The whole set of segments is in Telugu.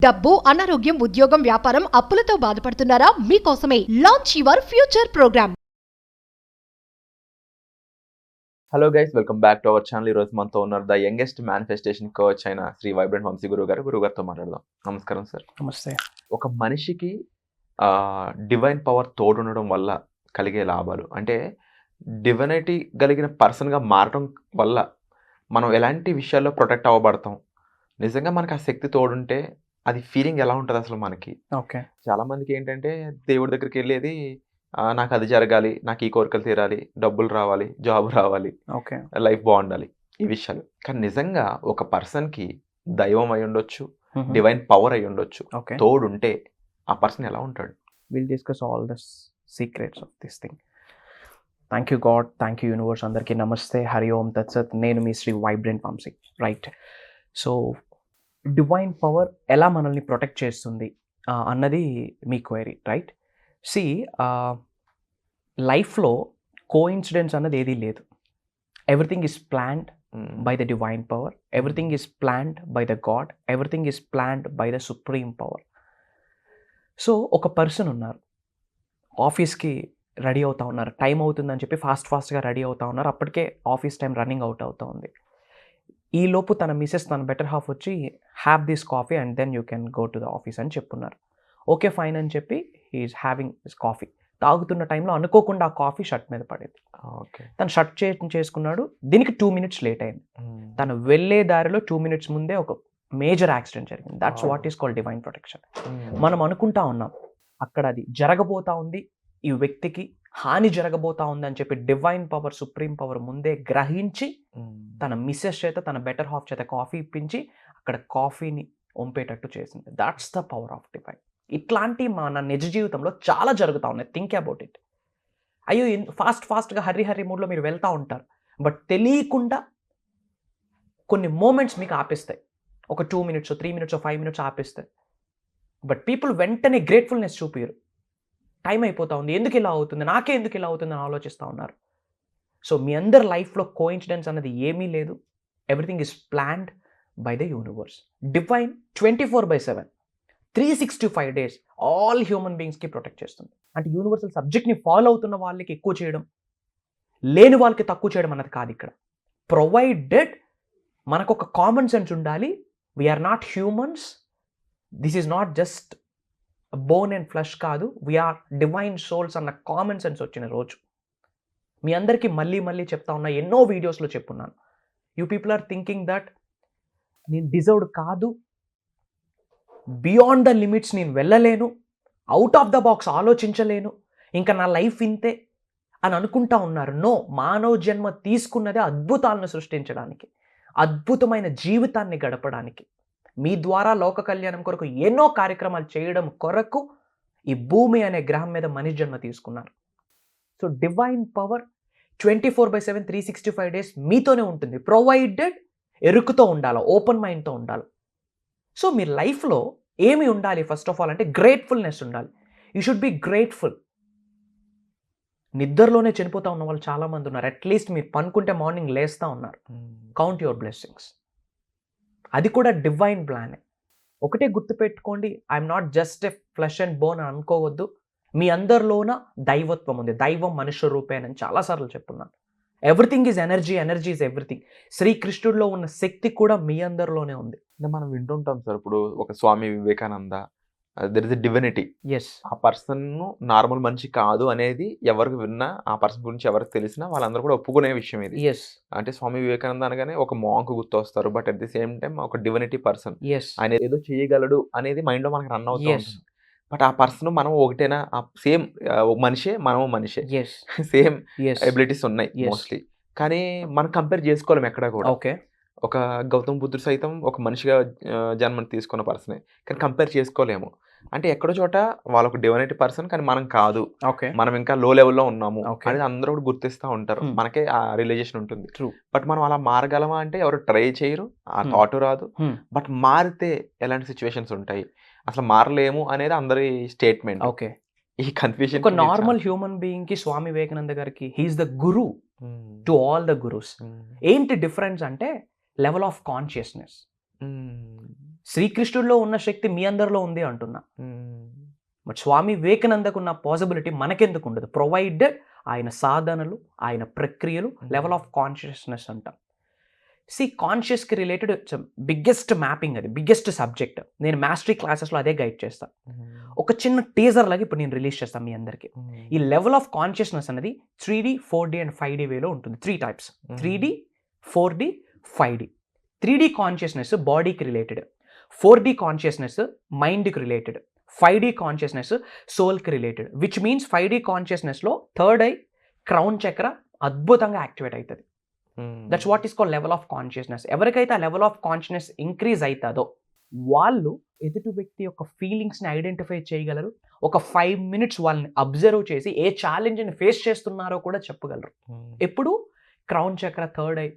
డబ్బు, అనారోగ్యం, ఉద్యోగం, వ్యాపారం, అప్పులతో బాధపడుతున్నారా? మీకోసమే launch your future programme. Hello guys, welcome back to our channel. ఈరోజు మనతో ఉన్నారు ద యంగెస్ట్ మేనిఫెస్టేషన్ కోచ్ అయిన శ్రీ వైబ్రెంట్ వంశీ గురుగారితో మాట్లాడదాం. నమస్కారం సార్. నమస్తే. ఒక మనిషికి డివైన్ పవర్ తోడుండడం వల్ల కలిగే లాభాలు అంటే డివైనిటీ కలిగిన పర్సన్గా మారడం వల్ల మనం ఎలాంటి విషయాల్లో ప్రొటెక్ట్ అవ్వబడతాం, నిజంగా మనకు ఆ శక్తి తోడుంటే అది ఫీలింగ్ ఎలా ఉంటుంది అసలు మనకి? ఓకే. చాలామందికి ఏంటంటే దేవుడి దగ్గరికి వెళ్ళేది నాకు అది జరగాలి, నాకు ఈ కోరికలు తీరాలి, డబ్బులు రావాలి, జాబ్ రావాలి, ఓకే. లైఫ్ బాగుండాలి, ఈ విషయాలు. కానీ నిజంగా ఒక పర్సన్కి దైవం అయి ఉండొచ్చు, డివైన్ పవర్ అయి ఉండొచ్చు, ఓకే. తోడుంటే ఆ పర్సన్ ఎలా ఉంటాడు? Will discuss all the secrets of this thing. Thank you God, thank you universe. అందరికీ నమస్తే, హరి ఓం తత్సత్. నేను మీ Shri vibrant Vamsi. Right. So divine power ఎలా మనల్ని ప్రొటెక్ట్ చేస్తుంది అన్నది మీ క్వైరీ. రైట్. సి, లైఫ్లో కోఇన్సిడెన్స్ అన్నది ఏదీ లేదు. Everything is planned by the divine power. Everything is planned by the God. Everything is planned by the supreme power. So ఒక పర్సన్ ఉన్నారు, ఆఫీస్కి రెడీ అవుతా ఉన్నారు, టైం అవుతుందని చెప్పి ఫాస్ట్గా రెడీ అవుతా ఉన్నారు. అప్పటికే ఆఫీస్ టైం రన్నింగ్ అవుతూ ఉంది. ఈలోపు తన మిసెస్, తన బెటర్ హాఫ్ వచ్చి have this coffee and then you can go to the office అని చెప్పున్నారు. ఓకే ఫైన్ అని చెప్పి హీఈస్ హ్యావింగ్ దిస్ కాఫీ. తాగుతున్న టైంలో అనుకోకుండా ఆ కాఫీ షర్ట్ మీద పడేది. ఓకే. తను షర్ట్ చేసుకున్నాడు. దీనికి 2 minutes లేట్ అయింది. తను వెళ్ళే దారిలో 2 minutes ముందే ఒక మేజర్ యాక్సిడెంట్ జరిగింది. That's what is called divine protection. మనం అనుకుంటా ఉన్నాం అక్కడ అది జరగబోతా ఉంది, ఈ వ్యక్తికి హాని జరగబోతా ఉంది అని చెప్పి డివైన్ పవర్, సుప్రీం పవర్ ముందే గ్రహించి తన మిస్సెస్ చేత, తన బెటర్ హాఫ్ చేత కాఫీ ఇప్పించి అక్కడ కాఫీని వంపేటట్టు చేసింది. That's the power of divine. ఇట్లాంటి మన నిజ జీవితంలో చాలా జరుగుతూ ఉన్నాయి. Think about it. అయ్యో, ఫాస్ట్గా హర్రీ మూడ్లో మీరు వెళ్తూ ఉంటారు, బట్ తెలియకుండా కొన్ని మూమెంట్స్ మీకు ఆపిస్తాయి. ఒక 2 minutes, 3 minutes, 5 minutes ఆపిస్తాయి. But people వెంటనే గ్రేట్ఫుల్నెస్ చూపిరు. టైం అయిపోతూ ఉంది, ఎందుకు ఇలా అవుతుంది, నాకే ఎందుకు ఇలా అవుతుంది అని ఆలోచిస్తూ ఉన్నారు. సో మీ అందరి లైఫ్లో కోఇన్సిడెన్స్ అనేది ఏమీ లేదు. Everything is planned by the universe. Divine 24/7 365 days all human బీయింగ్స్కి ప్రొటెక్ట్ చేస్తుంది. అంటే యూనివర్సల్ సబ్జెక్ట్ని ఫాలో అవుతున్న వాళ్ళకి ఎక్కువ చేయడం, లేని వాళ్ళకి తక్కువ చేయడం అన్నది కాదు ఇక్కడ. ప్రొవైడెడ్ మనకు ఒక కామన్ సెన్స్ ఉండాలి. We are not humans, this is not just bone and flesh కాదు, వీఆర్ డివైన్ సోల్స్ అన్న కామన్ సెన్స్ వచ్చిన రోజు. మీ అందరికీ మళ్ళీ చెప్తా ఉన్నా, ఎన్నో వీడియోస్లో చెప్పున్నాను. You people are thinking that నేను డిజర్వ్డ్ కాదు, బియాండ్ ద లిమిట్స్ నేను వెళ్ళలేను, అవుట్ ఆఫ్ ద బాక్స్ ఆలోచించలేను, ఇంకా నా లైఫ్ ఇంతే అని అనుకుంటా ఉన్నారు. నో, మానవ జన్మ తీసుకున్నదే అద్భుతాలను సృష్టించడానికి, అద్భుతమైన జీవితాన్ని గడపడానికి, మీ ద్వారా లోక కళ్యాణం కొరకు ఎన్నో కార్యక్రమాలు చేయడం కొరకు ఈ భూమి అనే గ్రహం మీద మనిషి జన్మ తీసుకున్నారు. సో డివైన్ పవర్ 24/7 365 days మీతోనే ఉంటుంది. ప్రొవైడెడ్ ఎరుకుతో ఉండాలి, ఓపెన్ మైండ్తో ఉండాలి. సో మీ లైఫ్లో ఏమి ఉండాలి? ఫస్ట్ ఆఫ్ ఆల్ అంటే గ్రేట్ఫుల్నెస్ ఉండాలి. You should be grateful. నిద్రలోనే చనిపోతూ ఉన్న వాళ్ళు చాలామంది ఉన్నారు. అట్లీస్ట్ మీరు పనుకుంటే మార్నింగ్ లేస్తూ ఉన్నారు. Count your blessings. అది కూడా డివైన్ ప్లానే. ఒకటే గుర్తుపెట్టుకోండి, I'm not just a flesh and bone అని అనుకోవద్దు. మీ అందరిలోన దైవత్వం ఉంది. దైవం మనుష్య రూపేనని చాలాసార్లు చెప్పున్నాను. Everything is energy, energy is everything. శ్రీకృష్ణుడిలో ఉన్న శక్తి కూడా మీ అందరిలోనే ఉంది. అంటే మనం వింటుంటాం సార్, ఇప్పుడు ఒక Swami Vivekananda, there is a divinity. Yes. ఆ పర్సన్ నార్మల్ మనిషి కాదు అనేది ఎవరికి విన్నా, ఆ పర్సన్ గురించి ఎవరికి తెలిసినా వాళ్ళందరూ కూడా ఒప్పుకునే విషయం ఇది. ఎస్. అంటే స్వామి వివేకానంద అనగానే ఒక మాంక్ గుర్తొస్తారు, but at the same time ఒక డివినిటీ పర్సన్. ఎస్. ఆయన ఏదో చేయగలడు అనేది మైండ్లో మనకు రన్ అవుతూ Yes. ఉంటుంది. బట్ ఆ పర్సన్ మనం ఒకటేనా? సేమ్ మనిషే, మనము మనిషే, ఎస్. Same yes. ఎబిలిటీస్ ఉన్నాయి Yes. మోస్ట్లీ. కానీ మనం కంపేర్ చేసుకోలేము ఎక్కడ కూడా. ఓకే. ఒక గౌతమ్ బుద్ధుడు సైతం ఒక మనిషిగా జన్మని తీసుకున్న పర్సనే, కానీ కంపేర్ చేసుకోలేము. అంటే ఎక్కడో చోట వాళ్ళొక డివైనిటీ పర్సన్, కానీ మనం కాదు, ఓకే. మనం ఇంకా లో లెవెల్లో ఉన్నాము Okay. అనేది అందరూ కూడా గుర్తిస్తూ ఉంటారు. మనకే ఆ రియలైజేషన్ ఉంటుంది. True. బట్ మనం అలా మారగలమా అంటే ఎవరు ట్రై చేయరు, ఆ థాట్ రాదు. బట్ మారితే ఎలాంటి సిచ్యువేషన్స్ ఉంటాయి, అసలు మారలేము అనేది అందరి స్టేట్మెంట్. ఓకే. ఈ కన్ఫ్యూజన్ ఒక నార్మల్ హ్యూమన్ బీయింగ్ కి స్వామి వివేకానంద గారికి he is the guru to all the gurus. ఏంటి డిఫరెన్స్ అంటే లెవెల్ ఆఫ్ కాన్షియస్నెస్. శ్రీకృష్ణుడిలో ఉన్న శక్తి మీ అందరిలో ఉంది అంటున్నా. బట్ స్వామి వివేకానందకు ఉన్న పాసిబిలిటీ మనకెందుకు ఉండదు? ప్రొవైడెడ్ ఆయన సాధనలు, ఆయన ప్రక్రియలు, లెవెల్ ఆఫ్ కాన్షియస్నెస్ అంటాం. కాన్షియస్కి రిలేటెడ్ బిగ్గెస్ట్ మ్యాపింగ్, అది బిగ్గెస్ట్ సబ్జెక్ట్. నేను మాస్టరీ క్లాసెస్లో అదే గైడ్ చేస్తాను. ఒక చిన్న టీజర్ లాగా ఇప్పుడు నేను రిలీజ్ చేస్తాను మీ అందరికీ. ఈ లెవెల్ ఆఫ్ కాన్షియస్నెస్ అనేది 3D, 4D అండ్ 5D వేలో ఉంటుంది. 3 types: 3D, 4D, 5D. 3D consciousness బాడీకి రిలేటెడ్, 4D కాన్షియస్నెస్ మైండ్కి రిలేటెడ్, 5D కాన్షియస్నెస్ సోల్కి రిలేటెడ్. విచ్ మీన్స్ 5D కాన్షియస్నెస్లో థర్డ్ ఐ, క్రౌన్ చక్ర అద్భుతంగా యాక్టివేట్ అవుతుంది. That's what is called level of consciousness. ఎవరికైతే ఆ లెవెల్ ఆఫ్ కాన్షియస్నెస్ ఇంక్రీజ్ అవుతుందో వాళ్ళు ఎదుటి వ్యక్తి యొక్క ఫీలింగ్స్ని ఐడెంటిఫై చేయగలరు. ఒక 5 మినిట్స్ వాళ్ళని అబ్జర్వ్ చేసి ఏ ఛాలెంజ్ని ఫేస్ చేస్తున్నారో కూడా చెప్పగలరు. ఎప్పుడు క్రౌన్ చక్ర, థర్డ్ ఐ,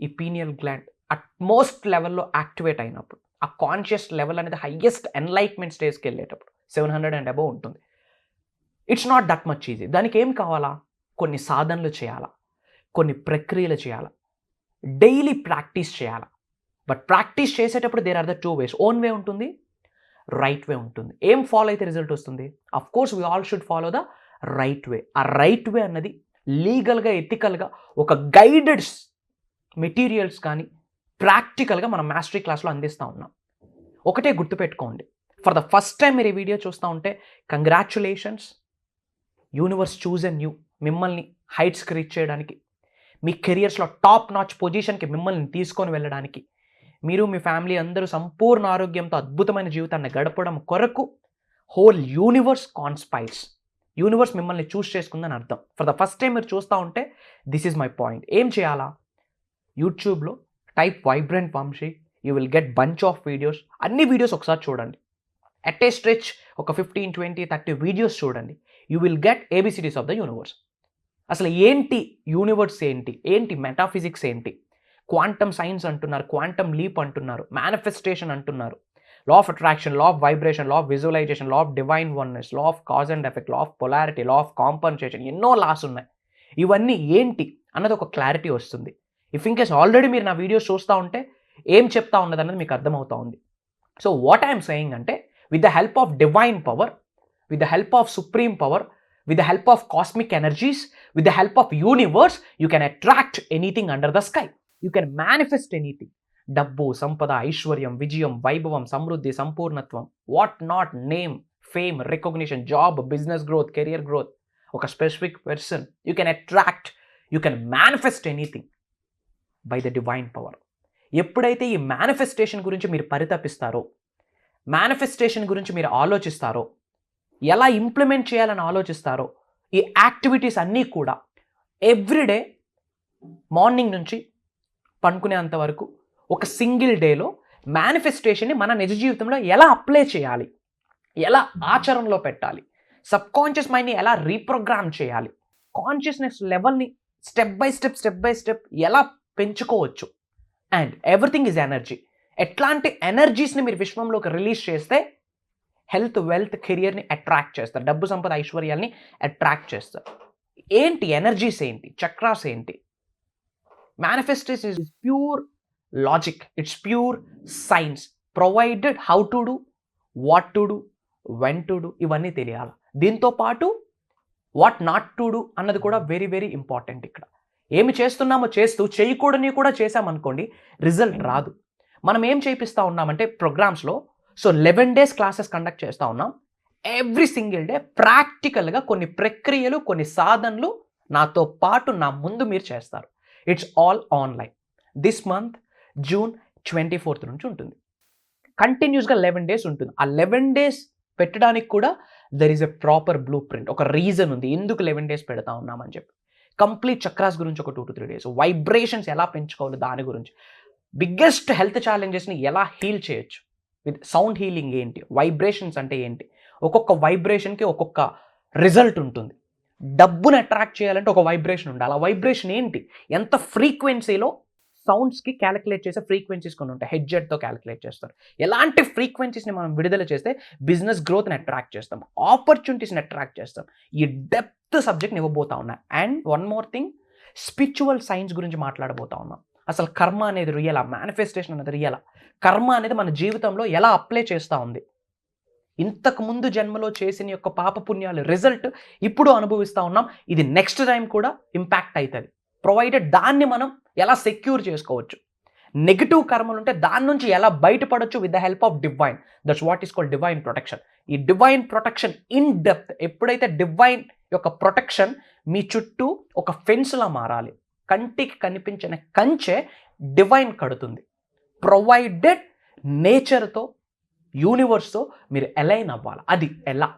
ఈ పీనియల్ గ్లాండ్ అట్మోస్ట్ లెవెల్లో యాక్టివేట్ అయినప్పుడు, ఆ కాన్షియస్ లెవెల్ అనేది హైయెస్ట్ ఎన్లైట్మెంట్ స్టేజ్కి వెళ్ళేటప్పుడు 700 అండ్ అబవ్ ఉంటుంది. It's not that much easy. దానికి ఏం కావాలా? కొన్ని సాధనలు చేయాలా, కొన్ని ప్రక్రియలు చేయాలా, డైలీ ప్రాక్టీస్ చేయాలా. బట్ ప్రాక్టీస్ చేసేటప్పుడు there are the 2 ways. Own way ఉంటుంది, రైట్ వే ఉంటుంది. ఏం ఫాలో అయితే రిజల్ట్ వస్తుంది? Of course we all should follow the right వే. ఆ రైట్ వే అన్నది లీగల్గా, ఎథికల్గా ఒక గైడెడ్ మెటీరియల్స్ కానీ ప్రాక్టికల్గా మనం మాస్టరీ క్లాస్లో అందిస్తూ ఉన్నాం. ఒకటే గుర్తుపెట్టుకోండి, ఫర్ ద ఫస్ట్ టైం మీరు ఈ వీడియో చూస్తూ ఉంటే congratulations. Universe choose and you మిమ్మల్ని హైట్స్కి రీచ్ చేయడానికి, మీ కెరియర్స్లో టాప్ నాచ్ పొజిషన్కి మిమ్మల్ని తీసుకొని వెళ్ళడానికి, మీరు మీ ఫ్యామిలీ అందరూ సంపూర్ణ ఆరోగ్యంతో అద్భుతమైన జీవితాన్ని గడపడం కొరకు హోల్ యూనివర్స్ కాన్స్పైర్స్. యూనివర్స్ మిమ్మల్ని చూస్ చేసుకుందని అర్థం. ఫర్ ద ఫస్ట్ టైం మీరు చూస్తూ ఉంటే దిస్ ఈజ్ మై పాయింట్. ఏం చేయాలా? యూట్యూబ్లో type vibrant Vamshi, you will get bunch of videos. అన్ని వీడియోస్ ఒకసారి చూడండి. అట్ ఏ స్ట్రెచ్ ఒక 15, 20, 30 వీడియోస్ చూడండి. You will get ABCDs of the universe. అసలు ఏంటి యూనివర్స్, ఏంటి మెటాఫిజిక్స్, ఏంటి క్వాంటమ్ సైన్స్ అంటున్నారు, క్వాంటమ్ లీప్ అంటున్నారు, మేనిఫెస్టేషన్ అంటున్నారు, law of attraction, law of vibration, law of visualisation, law of divine oneness, law of cause and effect, law of polarity, law of compensation, ఎన్నో లాస్ ఉన్నాయి. ఇవన్నీ ఏంటి అన్నది ఒక క్లారిటీ వస్తుంది. ఇఫ్ ఇన్ కేస్ ఆల్రెడీ మీరు నా వీడియోస్ చూస్తూ ఉంటే ఏం చెప్తా ఉన్నది అన్నది మీకు అర్థమవుతా ఉంది. సో వాట్ ఐఎమ్ సెయింగ్ అంటే, with the help of divine power, with the help of supreme power, with the help of cosmic energies, with the help of universe, you can attract anything under the sky. You can manifest anything. Dabbu, Sampada, Aishwaryam, Vijayam, Vaibhavam, Samruddhi, Sampurnatvam, what not, name, fame, recognition, job, business growth, career growth, oka specific person. You can attract, you can manifest anything by the divine power. ఎప్పుడైతే ఈ మేనిఫెస్టేషన్ గురించి మీరు పరితపిస్తారో, మేనిఫెస్టేషన్ గురించి మీరు ఆలోచిస్తారో, ఎలా ఇంప్లిమెంట్ చేయాలని ఆలోచిస్తారో, ఈ యాక్టివిటీస్ అన్నీ కూడా ఎవ్రీడే మార్నింగ్ నుంచి పనుకునేంత వరకు ఒక సింగిల్ డేలో మేనిఫెస్టేషన్ని మన నిజ జీవితంలో ఎలా అప్లై చేయాలి, ఎలా ఆచరణలో పెట్టాలి, సబ్ కాన్షియస్ మైండ్ని ఎలా రీప్రోగ్రామ్ చేయాలి, కాన్షియస్నెస్ లెవెల్ని స్టెప్ బై స్టెప్ ఎలా పెంచుకోవచ్చు. And everything is energy. ఎట్లాంటి ఎనర్జీస్ని మీరు విశ్వంలోకి రిలీజ్ చేస్తే హెల్త్, వెల్త్, కెరియర్ని అట్రాక్ట్ చేస్తారు, డబ్బు, సంపద, ఐశ్వర్యాల్ని అట్రాక్ట్ చేస్తారు. ఏంటి ఎనర్జీస్, ఏంటి చక్రాస్, ఏంటి? Manifestation is pure logic, it's pure science. Provided how to do, what to do, when to do, ఇవన్నీ తెలియాలి. దీంతో పాటు వాట్ నాట్ టు డూ అన్నది కూడా వెరీ వెరీ ఇంపార్టెంట్. ఇక్కడ ఏమి చేస్తున్నామో చేస్తూ చేయకూడని కూడా చేసామనుకోండి, రిజల్ట్ రాదు. మనం ఏం చేపిస్తూ ఉన్నామంటే ప్రోగ్రామ్స్లో, సో 11 days క్లాసెస్ కండక్ట్ చేస్తూ ఉన్నాం. ఎవ్రీ సింగిల్ డే ప్రాక్టికల్గా కొన్ని ప్రక్రియలు, కొన్ని సాధనలు నాతో పాటు నా ముందు మీరు చేస్తారు. It's all online. This month June 24th నుంచి ఉంటుంది. కంటిన్యూస్గా 11 days ఉంటుంది. ఆ 11 days పెట్టడానికి కూడా there is a proper blue print, ఒక రీజన్ ఉంది ఎందుకు 11 days పెడతా ఉన్నామని చెప్పి. కంప్లీట్ చక్రాస్ గురించి ఒక 2 to 3 days, వైబ్రేషన్స్ ఎలా పెంచుకోవాలి దాని గురించి, బిగ్గెస్ట్ హెల్త్ ఛాలెంజెస్ని ఎలా హీల్ చేయొచ్చు, విత్ సౌండ్ హీలింగ్ ఏంటి, వైబ్రేషన్స్ అంటే ఏంటి, ఒక్కొక్క వైబ్రేషన్కి ఒక్కొక్క రిజల్ట్ ఉంటుంది. డబ్బును అట్రాక్ట్ చేయాలంటే ఒక వైబ్రేషన్ ఉండాలి. ఆ వైబ్రేషన్ ఏంటి, ఎంత ఫ్రీక్వెన్సీలో సౌండ్స్కి క్యాలిక్యులేట్ చేసే ఫ్రీక్వెన్సీస్ కొన్ని ఉంటాయి, హెడ్జెట్తో క్యాలిక్యులేట్ చేస్తారు. ఎలాంటి ఫ్రీక్వెన్సీస్ని మనం విడుదల చేస్తే బిజినెస్ గ్రోత్ని అట్రాక్ట్ చేస్తాం, ఆపర్చునిటీస్ని అట్రాక్ట్ చేస్తాం. ఈ డెప్త్ సబ్జెక్ట్ని ఇవ్వబోతా ఉన్నా. And one more thing, spiritual science గురించి మాట్లాడబోతా ఉన్నాం. అసలు కర్మ అనేది రియలా, మేనిఫెస్టేషన్ అనేది రియలా, కర్మ అనేది మన జీవితంలో ఎలా అప్లై చేస్తూ ఉంది, ఇంతకు ముందు జన్మలో చేసిన యొక్క పాపపుణ్యాలు రిజల్ట్ ఇప్పుడు అనుభవిస్తూ ఉన్నాం, ఇది నెక్స్ట్ టైం కూడా ఇంపాక్ట్ అవుతుంది. ప్రొవైడెడ్ దాన్ని మనం ఎలా సెక్యూర్ చేసుకోవచ్చు, నెగిటివ్ కర్మలు ఉంటే దాని నుంచి ఎలా బయటపడవచ్చు with the help of divine. That's what is called divine protection. ఈ డివైన్ ప్రొటెక్షన్ ఇన్ డెప్త్, ఎప్పుడైతే డివైన్ యొక్క ప్రొటెక్షన్ మీ చుట్టూ ఒక ఫెన్స్లా మారాలి, కంటికి కనిపించిన కంచె డివైన్ కడుతుంది. ప్రొవైడెడ్ నేచర్తో, యూనివర్స్తో మీరు అలైన్ అవ్వాలి. అది ఎలా?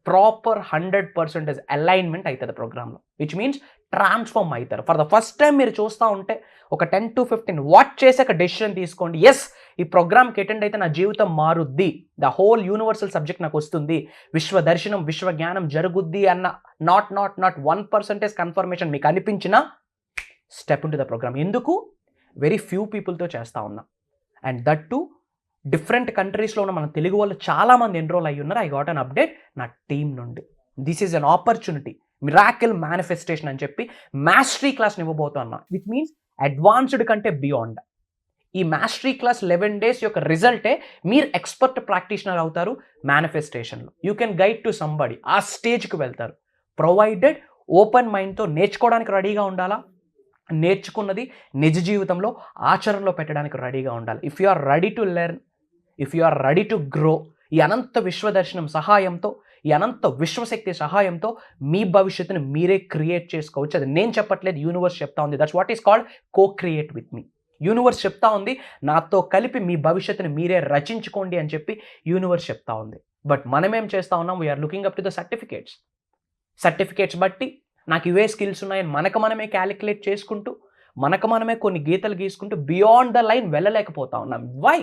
ప్రాపర్ 100% అలైన్మెంట్ అవుతుంది ప్రోగ్రాంలో, విచ్ మీన్స్ ట్రాన్స్ఫార్మ్ అవుతారు. ఫర్ ద ఫస్ట్ టైం మీరు చూస్తూ ఉంటే ఒక 10 to 15 వాచ్ చేసాక డెసిషన్ తీసుకోండి, ఎస్ ఈ ప్రోగ్రామ్కి అటెండ్ అయితే నా జీవితం మారుద్ది, ద హోల్ యూనివర్సల్ సబ్జెక్ట్ నాకు వస్తుంది, విశ్వ దర్శనం, విశ్వ జ్ఞానం జరుగుద్ది అన్న నాట్ 1% కన్ఫర్మేషన్ మీకు అనిపించినా step in to the programme. ఎందుకు? వెరీ ఫ్యూ పీపుల్తో చేస్తూ ఉన్నా, అండ్ దట్ టు డిఫరెంట్ కంట్రీస్లో ఉన్న మన తెలుగు వాళ్ళు చాలామంది ఎన్రోల్ అయ్యి ఉన్నారు. ఐ గాట్ అన్ అప్డేట్ నా టీమ్ నుండి. This is an opportunity, miracle manifestation అని చెప్పి మాస్టరీ క్లాస్ని ఇవ్వబోతున్నా, విచ్ మీన్స్ అడ్వాన్స్డ్ కంటే బియాండ్. ఈ మాస్టరీ క్లాస్ 11 days యొక్క రిజల్టే మీరు ఎక్స్పర్ట్ ప్రాక్టీషనర్ అవుతారు మేనిఫెస్టేషన్లో. You can guide to somebody, ఆ స్టేజ్కి వెళ్తారు. ప్రొవైడెడ్ ఓపెన్ మైండ్తో నేర్చుకోవడానికి రెడీగా ఉండాలా, నేర్చుకున్నది నిజ జీవితంలో ఆచరణలో పెట్టడానికి రెడీగా ఉండాలి. If you are ready to learn, if you are ready to grow, ఈ అనంత విశ్వదర్శనం సహాయంతో, ఈ అనంత విశ్వశక్తి సహాయంతో మీ భవిష్యత్తుని మీరే క్రియేట్ చేసుకోవచ్చు. అది నేను చెప్పట్లేదు, యూనివర్స్ చెప్తా ఉంది. That's what is called co create with me. Universe చెప్తా ఉంది నాతో కలిపి మీ భవిష్యత్తుని మీరే రచించుకోండి అని చెప్పి యూనివర్స్ చెప్తా ఉంది. బట్ మనం ఏం చేస్తా ఉన్నాం? We are looking up to the certificates బట్టి నాకు ఇవే స్కిల్స్ ఉన్నాయని మనకు మనమే క్యాలిక్యులేట్ చేసుకుంటూ, మనకు మనమే కొన్ని గీతలు గీసుకుంటూ బియాండ్ ద లైన్ వెళ్ళలేకపోతా ఉన్నాం. Why?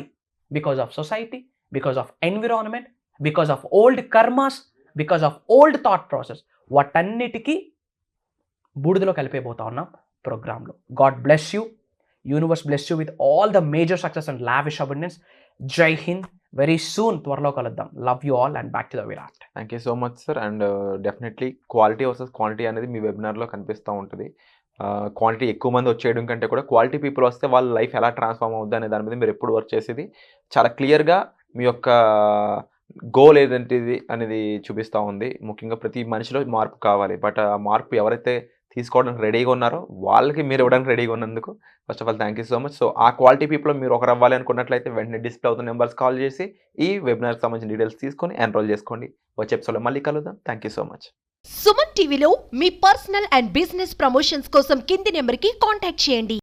Because of society, because of environment, because of old karmas, because of old thought process. వాటన్నిటికీ బూడిదలో కలిపేపోతా ఉన్నాం ప్రోగ్రాంలో. God bless you, universe bless you with all the major success and lavish abundance. Jai Hind. Very soon, త్వరలో కలుద్దాం. Love you all and back to the Virat. Thank you so much sir. And definitely quality versus quantity అనేది మీ వెబినార్లో కనిపిస్తూ ఉంటుంది. క్వాంటిటీ ఎక్కువ మంది వచ్చేయడం కంటే కూడా క్వాలిటీ పీపుల్ వస్తే వాళ్ళ లైఫ్ ఎలా ట్రాన్స్ఫార్మ్ అవుద్ది అనే దాని మీద మీరు ఎప్పుడు వర్క్ చేసేది చాలా క్లియర్గా మీ యొక్క గోల్ ఏదంటిది అనేది చూపిస్తూ ఉంది. ముఖ్యంగా ప్రతి మనిషిలో మార్పు కావాలి, బట్ ఆ మార్పు ఎవరైతే తీసుకోవడానికి రెడీగా ఉన్నారో వాళ్ళకి మీరు ఇవ్వడానికి రెడీగా ఉన్నందుకు first of all thank you so much. So ఆ క్వాలిటీ పీపుల్ మీరు ఒకరు అవ్వాలి అనుకున్నట్లయితే వెంటనే డిస్ప్లే అవుతున్న నెంబర్స్ కాల్ చేసి ఈ వెబినార్కి సంబంధించిన డీటెయిల్స్ తీసుకొని ఎన్రోల్ చేసుకోండి. వచ్చే ఎపిసోడ్లో మళ్ళీ కలుద్దాం. Thank you so much. Suman టీవీలో మీ పర్సనల్ అండ్ బిజినెస్ ప్రమోషన్స్ కోసం కింది నెంబర్కి కాంటాక్ట్ చేయండి.